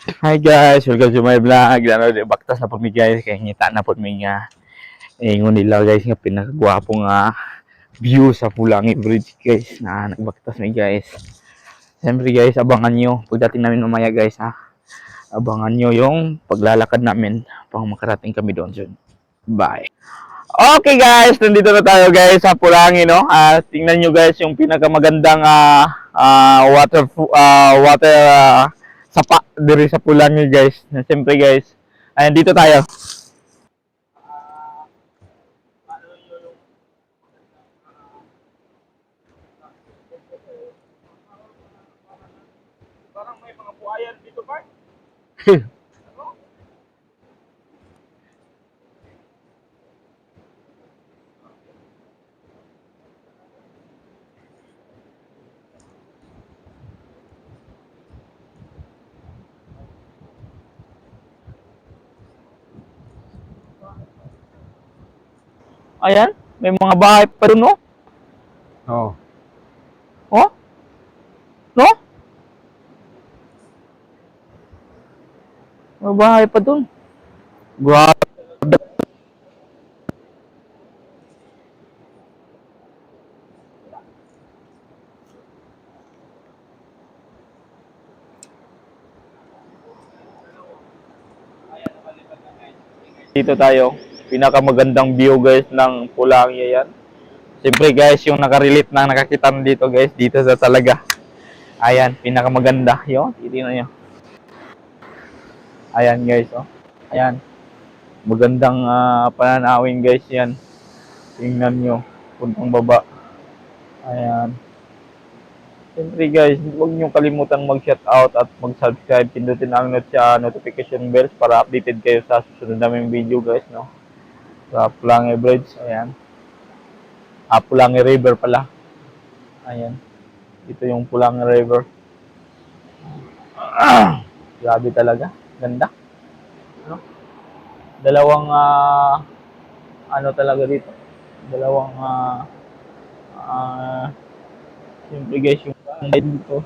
Hi guys, welcome to my vlog. Lalo di baktas na po mi guys, kaya ngita na po mi nga. Ingon nila guys nga pinakagwapo nga view sa Pulangi Bridge guys na nagbaktas mi guys. Siyempre guys, abangan nyo pagdating namin mamaya guys ha. Abangan nyo yung paglalakad namin pang makarating kami doon soon. Bye. Okay guys, nandito na tayo guys sa Pulangi no. Tingnan nyo guys yung pinakamagandang water sapa diri sa Pulangi guys. Siyempre guys, ayan dito tayo. Parang may mga buhayan dito pa. Ayan, may mga bahay pa rin no? Oo. Oh? No? May bahay pa dun. Grabe. Dito tayo. Pinakamagandang view guys ng Pulangi yan. Siyempre guys, yung nakarelate na nakakita na dito guys, dito sa talaga. Ayan, pinakamaganda. Yun, titignan nyo. Ayan guys, oh. Ayan. Magandang pananawin guys yan. Tingnan nyo. Puntang baba. Ayan. Siyempre guys, huwag nyo kalimutan mag-shoutout at mag-subscribe. Pindutin ang notification bells para updated kayo sa susunod naming video guys, no? Sa Pulangi Bridge. Ayan. Pulangi River pala. Ayan. Ito yung Pulangi River. Grabe talaga. Ganda. Ano? Dalawang ano talaga dito. Dalawang siyempre guys, yung bahay dito.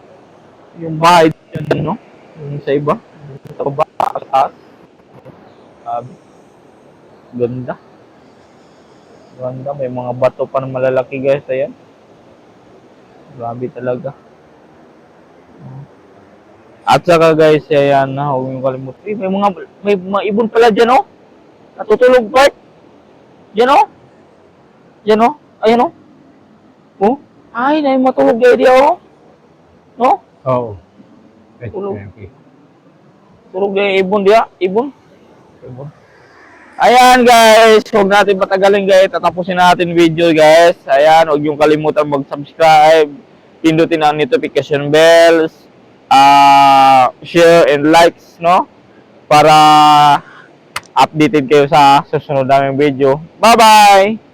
Yung bahay dito, no? Yung sa iba. Sa baba, sa taas. Ganda. Ganda. May mga bato pa na malalaki guys. Ayan. Grabe talaga. At saka guys, ayan na, huwag nyo kalimutan. May mga ibon pala dyan, oh. Natutulog part. Dyan, oh. Dyan, oh. Ayan, oh. Oh. Ay, na yung matulog dyan, oh. No? Oo. Tulog. Okay. Tulog dyan yung ibon diya. Ibon. Ibon. Ayan guys, huwag natin patagalin guys. Tatapusin natin video guys. Ayan, huwag yung kalimutan mag-subscribe. Pindutin ang notification bells. Share and likes, no? Para updated kayo sa susunod naming video. Bye-bye!